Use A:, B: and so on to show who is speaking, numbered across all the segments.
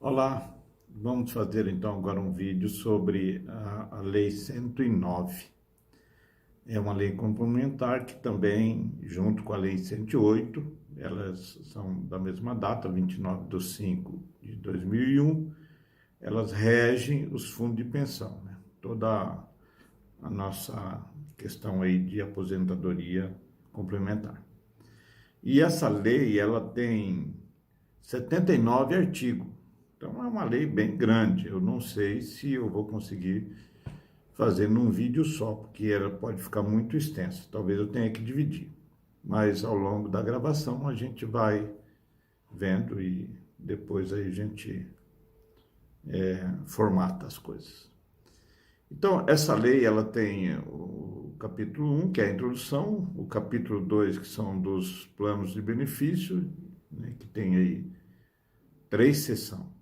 A: Olá, vamos fazer então agora um vídeo sobre a Lei 109. É uma lei complementar que também, junto com a Lei 108, elas são da mesma data, 29/5/2001, elas regem os fundos de pensão, né? Toda a nossa questão aí de aposentadoria complementar. E essa lei, ela tem 79 artigos. Então é uma lei bem grande. Eu não sei se eu vou conseguir fazer num vídeo só, porque ela pode ficar muito extensa. Talvez eu tenha que dividir. Mas ao longo da gravação a gente vai vendo e depois aí a gente formata as coisas. Então, essa lei, ela tem o capítulo 1, que é a introdução, o capítulo 2, que são dos planos de benefício, né, que tem aí 3 seções.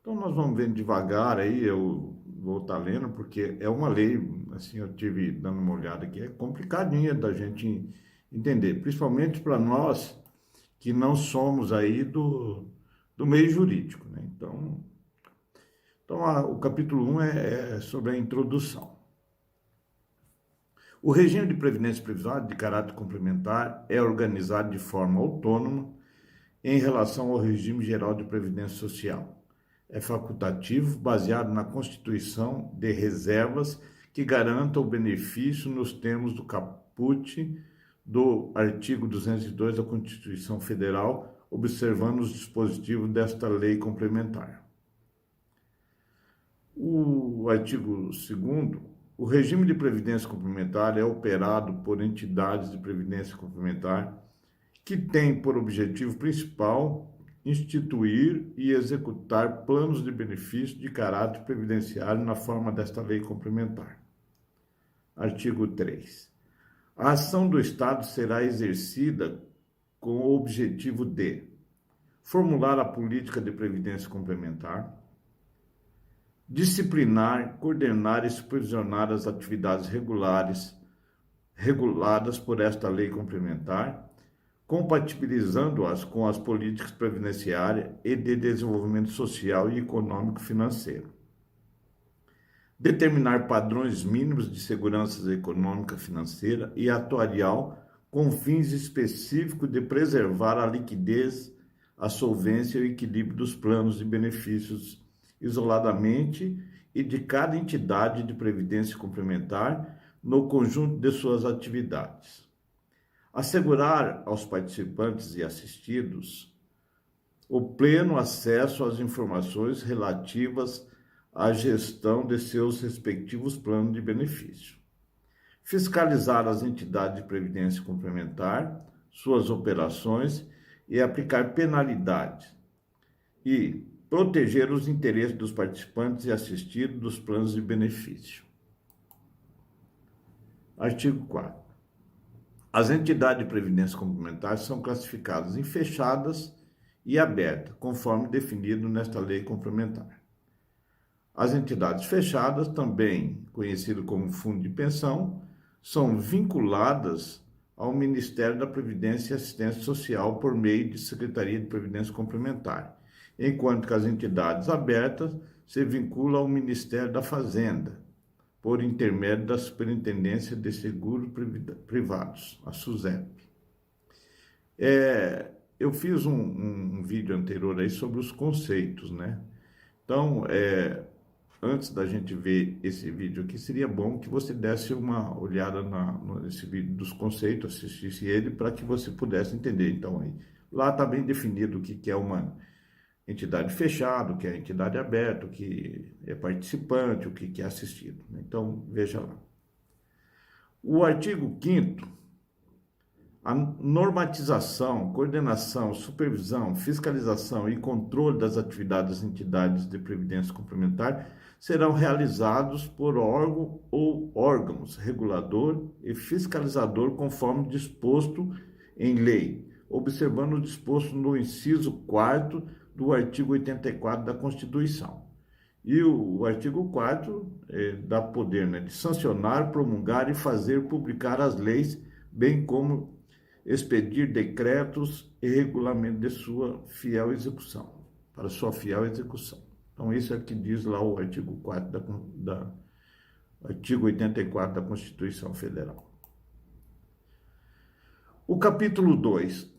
A: Então, nós vamos vendo devagar aí, eu vou estar lendo, porque é uma lei, assim, eu tive dando uma olhada aqui, é complicadinha da gente entender, principalmente para nós que não somos aí do meio jurídico, né? Então o capítulo 1 é sobre a introdução. O regime de previdência privada de caráter complementar é organizado de forma autônoma em relação ao regime geral de previdência social. É facultativo, baseado na constituição de reservas que garantam o benefício nos termos do caput do artigo 202 da Constituição Federal, observando os dispositivos desta lei complementar. O artigo 2º, o regime de previdência complementar é operado por entidades de previdência complementar que têm por objetivo principal instituir e executar planos de benefício de caráter previdenciário na forma desta lei complementar. Artigo 3. A ação do Estado será exercida com o objetivo de formular a política de previdência complementar, disciplinar, coordenar e supervisionar as atividades reguladas por esta lei complementar, compatibilizando-as com as políticas previdenciárias e de desenvolvimento social e econômico financeiro. Determinar padrões mínimos de segurança econômica, financeira e atuarial com fins específicos de preservar a liquidez, a solvência e o equilíbrio dos planos de benefícios isoladamente e de cada entidade de previdência complementar no conjunto de suas atividades. Assegurar aos participantes e assistidos o pleno acesso às informações relativas à gestão de seus respectivos planos de benefício. Fiscalizar as entidades de previdência complementar, suas operações e aplicar penalidades. E proteger os interesses dos participantes e assistidos dos planos de benefício. Artigo 4. As entidades de previdência complementar são classificadas em fechadas e abertas, conforme definido nesta lei complementar. As entidades fechadas, também conhecidas como fundo de pensão, são vinculadas ao Ministério da Previdência e Assistência Social por meio de Secretaria de Previdência Complementar, enquanto que as entidades abertas se vinculam ao Ministério da Fazenda, por intermédio da Superintendência de Seguros Privados, a SUSEP. Eu fiz um vídeo anterior aí sobre os conceitos, né? Então, antes da gente ver esse vídeo aqui, seria bom que você desse uma olhada nesse vídeo dos conceitos, assistisse ele, para que você pudesse entender. Então, aí, lá está bem definido o que é uma entidade fechada, o que é entidade aberta, o que é participante, o que é assistido. Então, veja lá. O artigo 5º, a normatização, coordenação, supervisão, fiscalização e controle das atividades das entidades de previdência complementar serão realizados por órgão ou órgãos regulador e fiscalizador conforme disposto em lei, observando o disposto no inciso 4º do artigo 84 da Constituição. E o artigo 4º dá poder, né, de sancionar, promulgar e fazer publicar as leis, bem como expedir decretos e regulamento de sua fiel execução. para sua fiel execução. Então, isso é o que diz lá o artigo 4 artigo 84 da Constituição Federal. O capítulo 2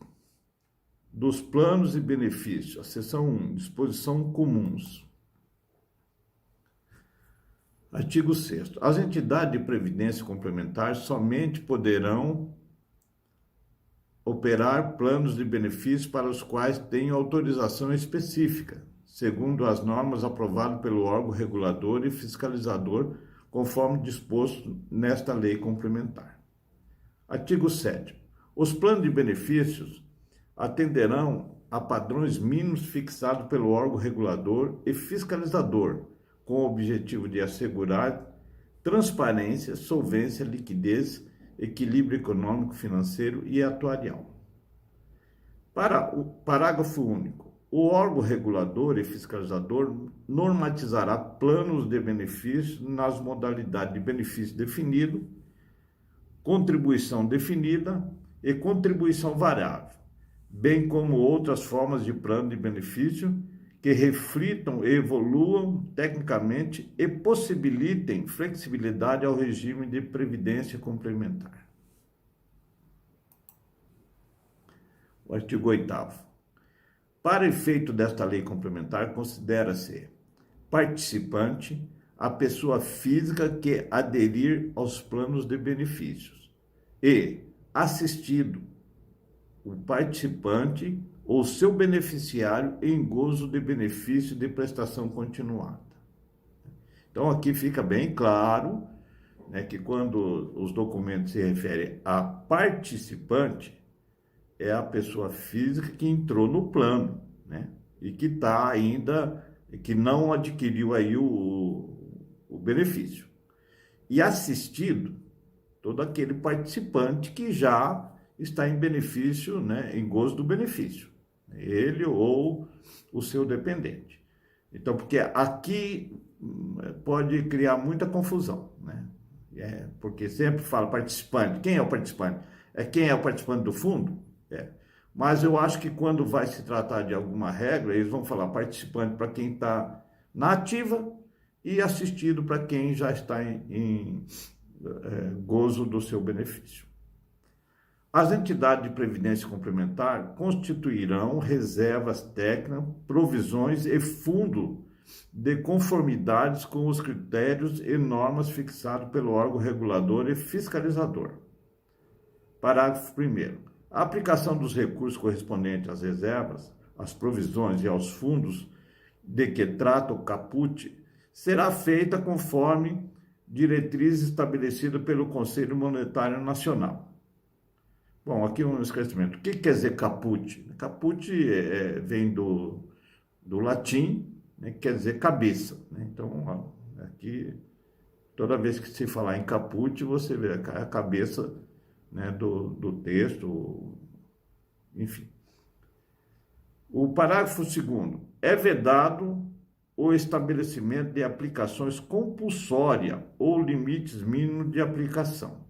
A: dos planos e benefícios, a seção 1, disposição comuns. Artigo 6º. As entidades de previdência complementar somente poderão operar planos de benefícios para os quais tenham autorização específica, segundo as normas aprovadas pelo órgão regulador e fiscalizador, conforme disposto nesta lei complementar. Artigo 7º. Os planos de benefícios atenderão a padrões mínimos fixados pelo órgão regulador e fiscalizador, com o objetivo de assegurar transparência, solvência, liquidez, equilíbrio econômico, financeiro e atuarial. Para o parágrafo único, o órgão regulador e fiscalizador normatizará planos de benefícios nas modalidades de benefício definido, contribuição definida e contribuição variável, bem como outras formas de plano de benefício que reflitam e evoluam tecnicamente e possibilitem flexibilidade ao regime de previdência complementar. O artigo 8º. Para efeito desta lei complementar, considera-se participante a pessoa física que aderir aos planos de benefícios e assistido o participante ou seu beneficiário em gozo de benefício de prestação continuada. Então, aqui fica bem claro, né, que quando os documentos se referem a participante, é a pessoa física que entrou no plano, né, e que está ainda, que não adquiriu aí o benefício. E assistido, todo aquele participante que já está em benefício, né, em gozo do benefício, ele ou o seu dependente. Então, porque aqui pode criar muita confusão, né? Porque sempre fala participante. Quem é o participante? Quem é o participante do fundo? Mas eu acho que quando vai se tratar de alguma regra, eles vão falar participante para quem está na ativa e assistido para quem já está em gozo do seu benefício. As entidades de previdência complementar constituirão reservas técnicas, provisões e fundo de conformidades com os critérios e normas fixados pelo órgão regulador e fiscalizador. Parágrafo 1º. A aplicação dos recursos correspondentes às reservas, às provisões e aos fundos de que trata o caput será feita conforme diretrizes estabelecidas pelo Conselho Monetário Nacional. Bom, aqui um esclarecimento. O que quer dizer caput? Caput vem do latim, né, que quer dizer cabeça, né? Então, aqui, toda vez que se falar em caput, você vê a cabeça, né, do texto, enfim. O parágrafo 2º. É vedado o estabelecimento de aplicações compulsórias ou limites mínimos de aplicação.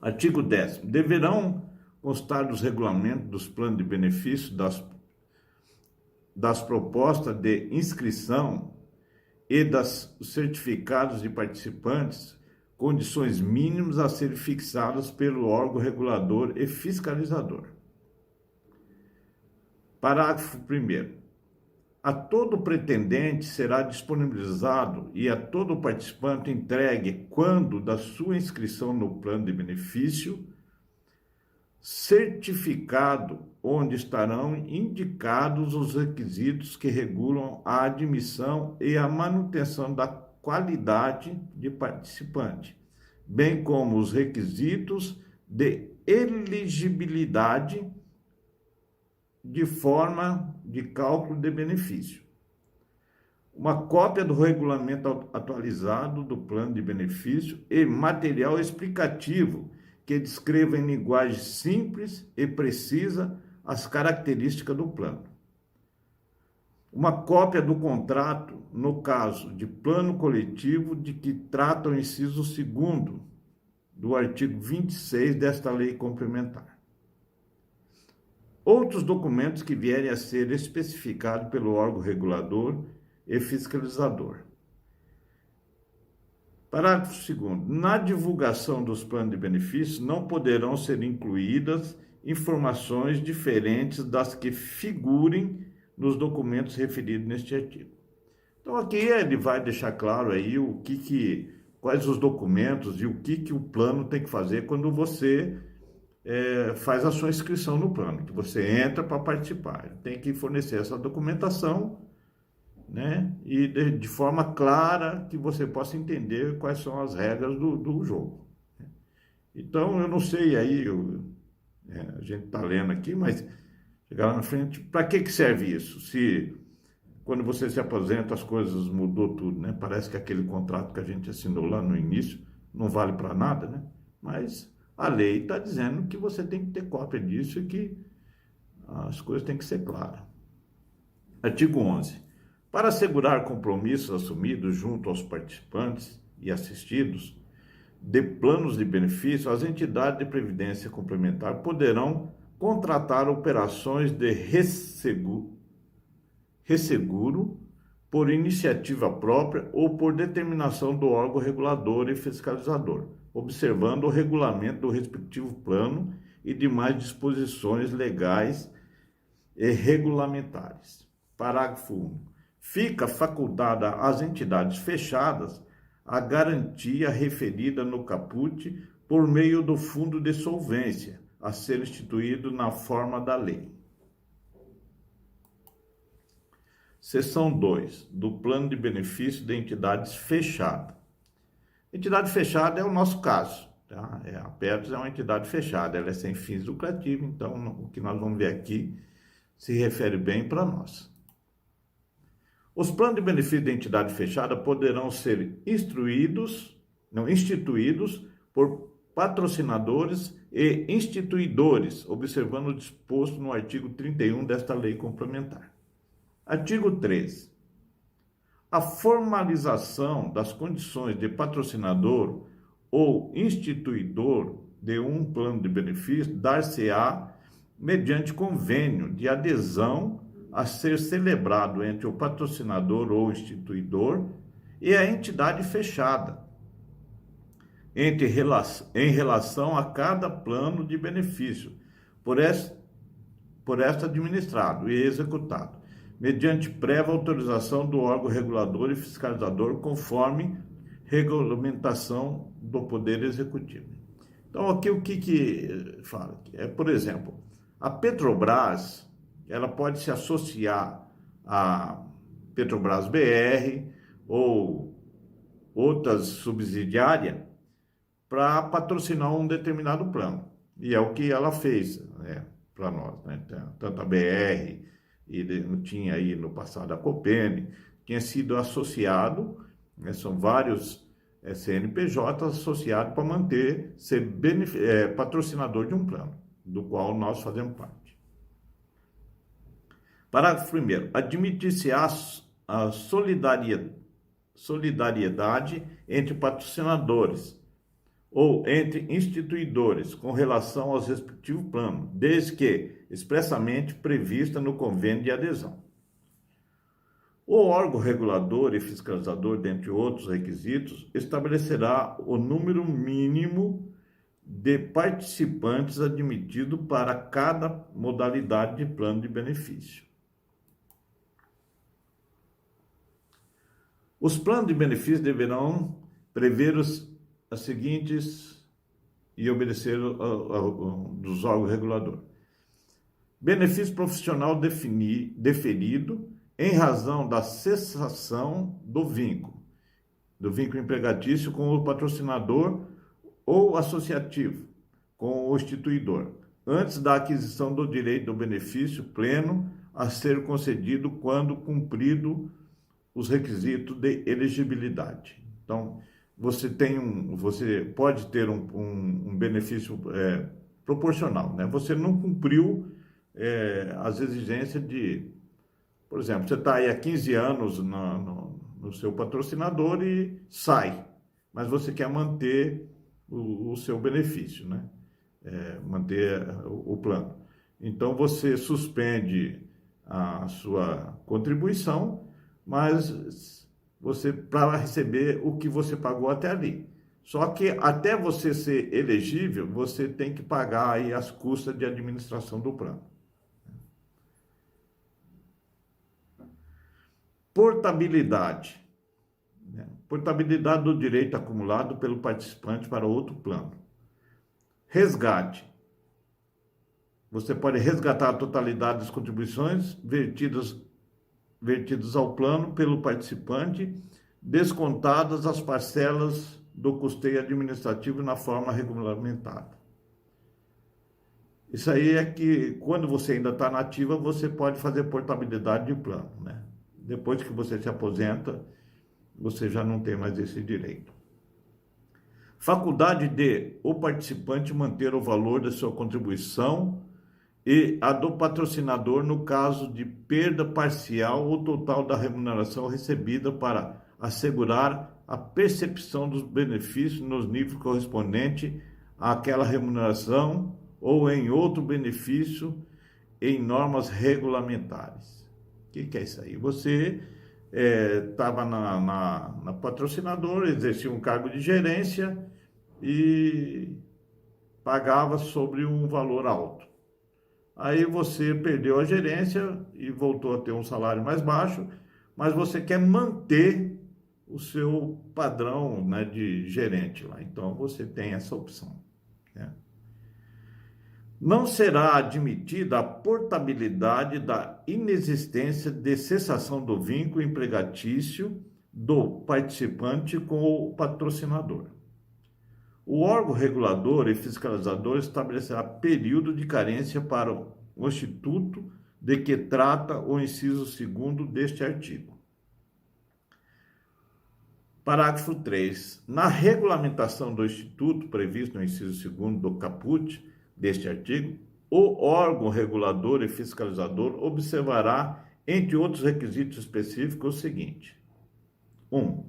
A: Artigo 10º. Deverão constar dos regulamentos dos planos de benefício, das propostas de inscrição e dos certificados de participantes, condições mínimas a serem fixadas pelo órgão regulador e fiscalizador. Parágrafo 1º. A todo pretendente será disponibilizado e a todo participante entregue, quando da sua inscrição no plano de benefício, certificado onde estarão indicados os requisitos que regulam a admissão e a manutenção da qualidade de participante, bem como os requisitos de elegibilidade de forma de cálculo de benefício. Uma cópia do regulamento atualizado do plano de benefício e material explicativo que descreva em linguagem simples e precisa as características do plano. Uma cópia do contrato, no caso de plano coletivo, de que trata o inciso 2º do artigo 26 desta lei complementar. outros documentos que vierem a ser especificados pelo órgão regulador e fiscalizador. Parágrafo 2º. Na divulgação dos planos de benefícios não poderão ser incluídas informações diferentes das que figurem nos documentos referidos neste artigo. Então aqui ele vai deixar claro aí quais os documentos e o que o plano tem que fazer quando você faz a sua inscrição no plano, que você entra para participar. Ele tem que fornecer essa documentação, né? E de forma clara que você possa entender quais são as regras do jogo. Então, eu não sei aí, a gente está lendo aqui, mas chegar lá na frente, para que serve isso? Se quando você se aposenta as coisas mudou tudo, né? Parece que aquele contrato que a gente assinou lá no início não vale para nada, né? Mas a lei está dizendo que você tem que ter cópia disso e que as coisas têm que ser claras. Artigo 11. Para assegurar compromissos assumidos junto aos participantes e assistidos de planos de benefício, as entidades de previdência complementar poderão contratar operações de resseguro por iniciativa própria ou por determinação do órgão regulador e fiscalizador, observando o regulamento do respectivo plano e demais disposições legais e regulamentares. Parágrafo 1. Fica facultada às entidades fechadas a garantia referida no caput por meio do fundo de solvência, a ser instituído na forma da lei. Seção 2, do plano de benefício de entidades fechadas. Entidade fechada é o nosso caso, tá? A Petros é uma entidade fechada, ela é sem fins lucrativos, então o que nós vamos ver aqui se refere bem para nós. Os planos de benefício de entidade fechada poderão ser instituídos por patrocinadores e instituidores, observando o disposto no artigo 31 desta lei complementar. Artigo 13. A formalização das condições de patrocinador ou instituidor de um plano de benefício dar-se-á mediante convênio de adesão a ser celebrado entre o patrocinador ou instituidor e a entidade fechada, em relação a cada plano de benefício, por esta administrado e executado, mediante prévia autorização do órgão regulador e fiscalizador, conforme regulamentação do Poder Executivo. Então, aqui o que fala? Por exemplo, a Petrobras, ela pode se associar a Petrobras BR ou outras subsidiárias para patrocinar um determinado plano. E é o que ela fez, né, para nós, né? Tanto a BR, e tinha aí no passado a Copene, tinha sido associado, né, são vários CNPJ associados para ser patrocinador de um plano, do qual nós fazemos parte. Parágrafo 1º. Admitir-se-á a solidariedade entre patrocinadores ou entre instituidores com relação aos respectivos planos, desde que expressamente prevista no convênio de adesão. O órgão regulador e fiscalizador, dentre outros requisitos, estabelecerá o número mínimo de participantes admitido para cada modalidade de plano de benefício. Os planos de benefício deverão prever as seguintes e obedecer dos órgãos reguladores. Benefício profissional deferido em razão da cessação do vínculo empregatício com o patrocinador ou associativo com o instituidor, antes da aquisição do direito do benefício pleno a ser concedido quando cumprido os requisitos de elegibilidade. Então, você pode ter um benefício proporcional, né? Você não cumpriu as exigências de, por exemplo, você está aí há 15 anos no seu patrocinador e sai, mas você quer manter o seu benefício, né? Manter o plano. Então você suspende a sua contribuição, mas você para receber o que você pagou até ali. Só que até você ser elegível, você tem que pagar aí as custas de administração do plano. Portabilidade. Portabilidade do direito acumulado pelo participante para outro plano. Resgate. Você pode resgatar a totalidade das contribuições vertidas ao plano pelo participante, descontadas as parcelas do custeio administrativo na forma regulamentada. Isso aí é que, quando você ainda está na ativa, você pode fazer portabilidade de plano, né? Depois que você se aposenta, você já não tem mais esse direito. Faculdade de o participante manter o valor da sua contribuição e a do patrocinador no caso de perda parcial ou total da remuneração recebida para assegurar a percepção dos benefícios nos níveis correspondentes àquela remuneração ou em outro benefício em normas regulamentares. O que é isso aí? Você estava na patrocinadora, exercia um cargo de gerência e pagava sobre um valor alto. Aí você perdeu a gerência e voltou a ter um salário mais baixo, mas você quer manter o seu padrão, né, de gerente lá. Então você tem essa opção, né? Não será admitida a portabilidade da inexistência de cessação do vínculo empregatício do participante com o patrocinador. O órgão regulador e fiscalizador estabelecerá período de carência para o instituto de que trata o inciso 2º deste artigo. Parágrafo 3. Na regulamentação do instituto previsto no inciso 2º do caput deste artigo, o órgão regulador e fiscalizador observará, entre outros requisitos específicos, o seguinte: 1.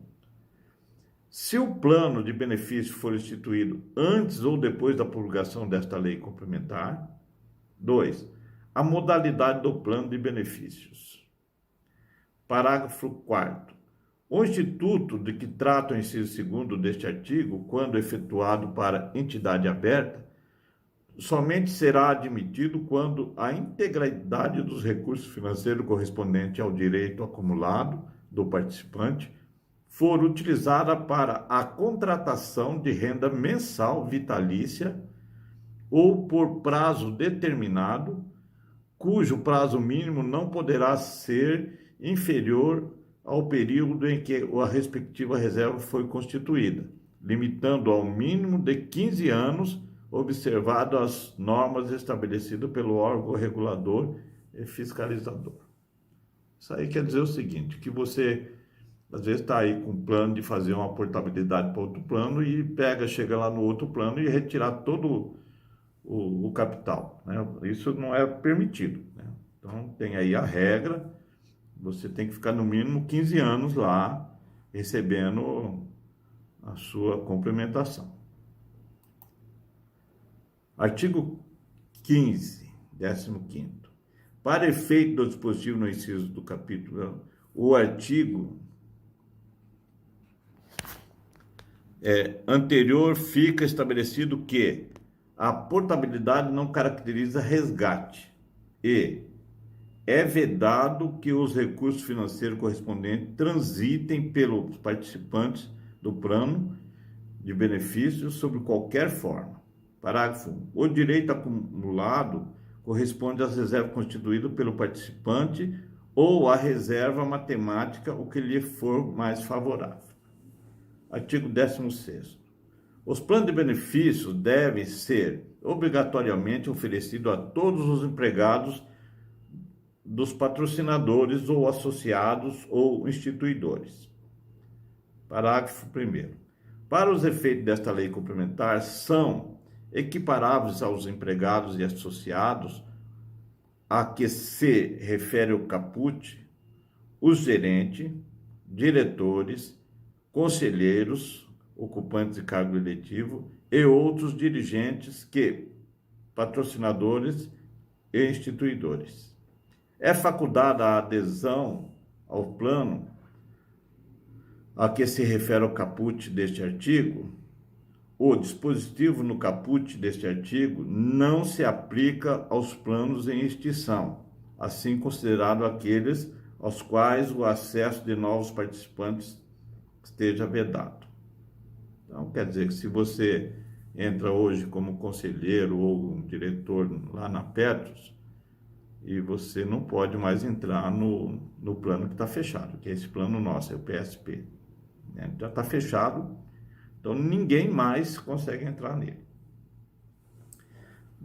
A: Se o plano de benefício for instituído antes ou depois da promulgação desta lei complementar. 2. A modalidade do plano de benefícios. Parágrafo 4º. O instituto de que trata o inciso 2º deste artigo, quando efetuado para entidade aberta, somente será admitido quando a integralidade dos recursos financeiros correspondente ao direito acumulado do participante for utilizada para a contratação de renda mensal vitalícia ou por prazo determinado, cujo prazo mínimo não poderá ser inferior ao período em que a respectiva reserva foi constituída, limitando ao mínimo de 15 anos, observado as normas estabelecidas pelo órgão regulador e fiscalizador. Isso aí quer dizer o seguinte, que você às vezes está aí com um plano de fazer uma portabilidade para outro plano e chega lá no outro plano e retirar todo o capital, né? Isso não é permitido, né? Então tem aí a regra, você tem que ficar no mínimo 15 anos lá recebendo a sua complementação. Artigo 15, 15º. Para efeito do dispositivo no inciso do capítulo, o artigo anterior fica estabelecido que a portabilidade não caracteriza resgate e é vedado que os recursos financeiros correspondentes transitem pelos participantes do plano de benefícios sob qualquer forma. Parágrafo 1. O direito acumulado corresponde às reservas constituídas pelo participante ou à reserva matemática, o que lhe for mais favorável. Artigo 16º. Os planos de benefícios devem ser obrigatoriamente oferecidos a todos os empregados dos patrocinadores ou associados ou instituidores. Parágrafo 1º. Para os efeitos desta lei complementar, são equiparáveis aos empregados e associados a que se refere o caput, os gerentes, diretores, conselheiros, ocupantes de cargo eletivo e outros dirigentes que, patrocinadores e instituidores. É facultada a adesão ao plano a que se refere o caput deste artigo. O dispositivo no caput deste artigo não se aplica aos planos em extinção, assim considerado aqueles aos quais o acesso de novos participantes esteja vedado. Então, quer dizer que se você entra hoje como conselheiro ou um diretor lá na Petros, e você não pode mais entrar no plano que está fechado, que é esse plano nosso, é o PSP. Já está fechado, então ninguém mais consegue entrar nele.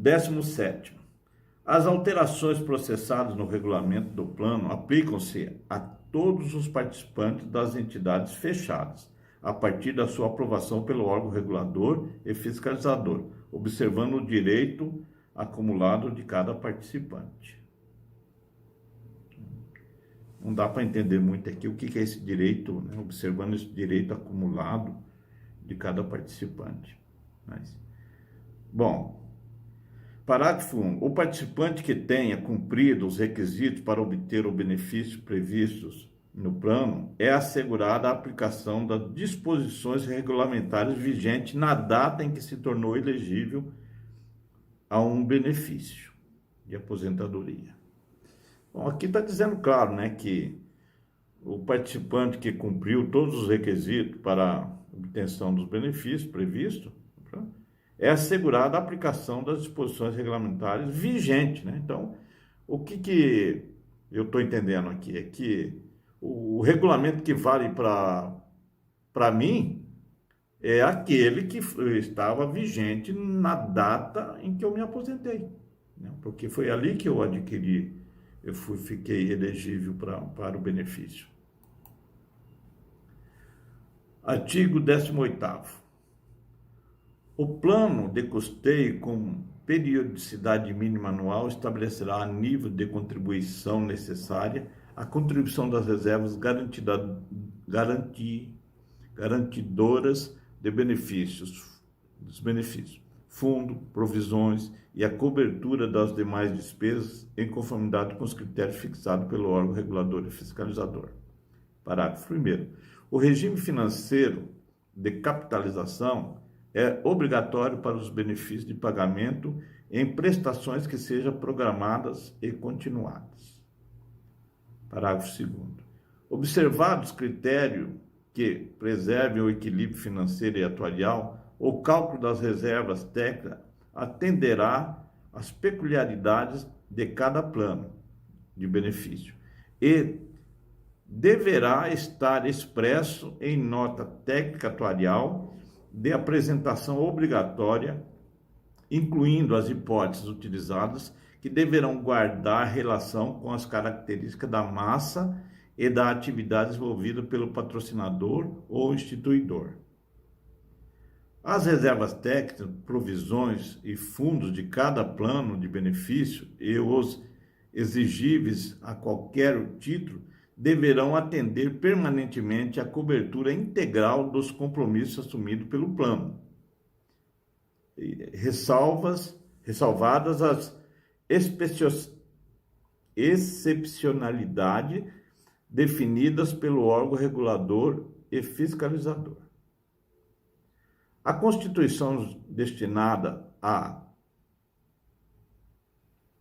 A: 17º. As alterações processadas no regulamento do plano aplicam-se a todos os participantes das entidades fechadas, a partir da sua aprovação pelo órgão regulador e fiscalizador, observando o direito acumulado de cada participante. Não dá para entender muito aqui o que é esse direito, né? Observando esse direito acumulado de cada participante. Bom, parágrafo 1. O participante que tenha cumprido os requisitos para obter o benefício previstos no plano é assegurada a aplicação das disposições regulamentares vigentes na data em que se tornou elegível a um benefício de aposentadoria. Bom, aqui está dizendo claro, né, que o participante que cumpriu todos os requisitos para a obtenção dos benefícios previstos é assegurada a aplicação das disposições regulamentares vigentes, né? Então, o que eu estou entendendo aqui é que o regulamento que vale para mim é aquele que estava vigente na data em que eu me aposentei, né? Porque foi ali que eu adquiri, fiquei elegível para o benefício. Artigo 18º. O plano de custeio com periodicidade mínima anual estabelecerá a nível de contribuição necessária a contribuição das reservas garantidoras de benefícios, fundo, provisões e a cobertura das demais despesas em conformidade com os critérios fixados pelo órgão regulador e fiscalizador. Parágrafo 1º. O regime financeiro de capitalização é obrigatório para os benefícios de pagamento em prestações que sejam programadas e continuadas. Parágrafo 2º. Observados critérios que preservem o equilíbrio financeiro e atuarial, o cálculo das reservas técnicas atenderá às peculiaridades de cada plano de benefício e deverá estar expresso em nota técnica atuarial de apresentação obrigatória, incluindo as hipóteses utilizadas, que deverão guardar relação com as características da massa e da atividade desenvolvida pelo patrocinador ou instituidor. As reservas técnicas, provisões e fundos de cada plano de benefício e os exigíveis a qualquer título deverão atender permanentemente à cobertura integral dos compromissos assumidos pelo plano, ressalvadas as excepcionalidades definidas pelo órgão regulador e fiscalizador. A Constituição destinada à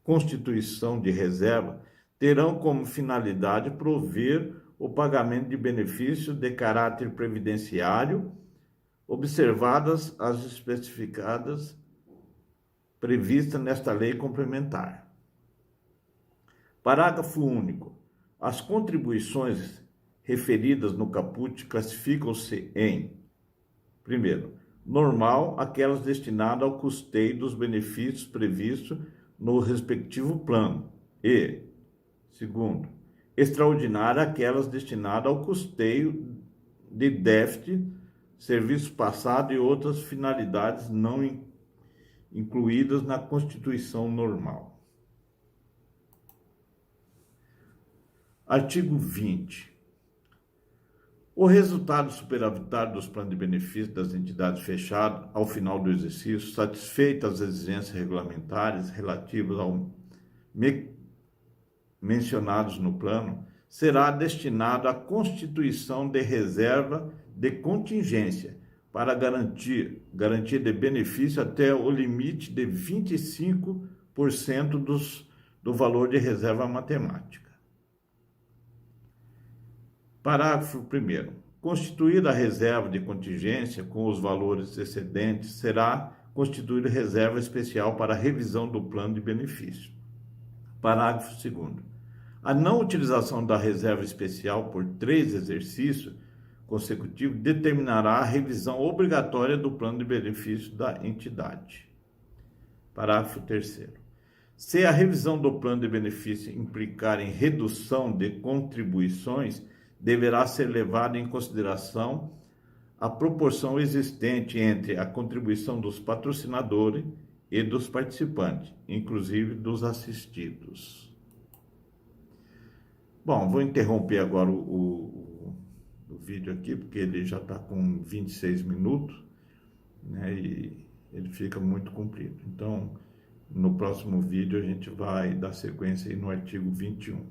A: constituição de reserva terão como finalidade prover o pagamento de benefícios de caráter previdenciário, observadas as especificadas previstas nesta lei complementar. Parágrafo único. As contribuições referidas no caput classificam-se em: primeiro, normal, aquelas destinadas ao custeio dos benefícios previstos no respectivo plano, e segundo, extraordinária, aquelas destinadas ao custeio de déficit, serviço passado e outras finalidades não incluídas na Constituição normal. Artigo 20. O resultado superavitário dos planos de benefício das entidades fechadas ao final do exercício, satisfeitas as exigências regulamentares relativas mencionados no plano será destinado à constituição de reserva de contingência para garantia de benefício até o limite de 25% do valor de reserva matemática. Parágrafo 1º. Constituída a reserva de contingência com os valores excedentes, será constituída reserva especial para revisão do plano de benefício. Parágrafo 2º. A não utilização da reserva especial por 3 exercícios consecutivos determinará a revisão obrigatória do plano de benefício da entidade. Parágrafo 3º. Se a revisão do plano de benefício implicar em redução de contribuições, deverá ser levada em consideração a proporção existente entre a contribuição dos patrocinadores e dos participantes, inclusive dos assistidos. Bom, vou interromper agora o vídeo aqui, porque ele já está com 26 minutos, né, e ele fica muito comprido. Então, no próximo vídeo a gente vai dar sequência aí no artigo 21.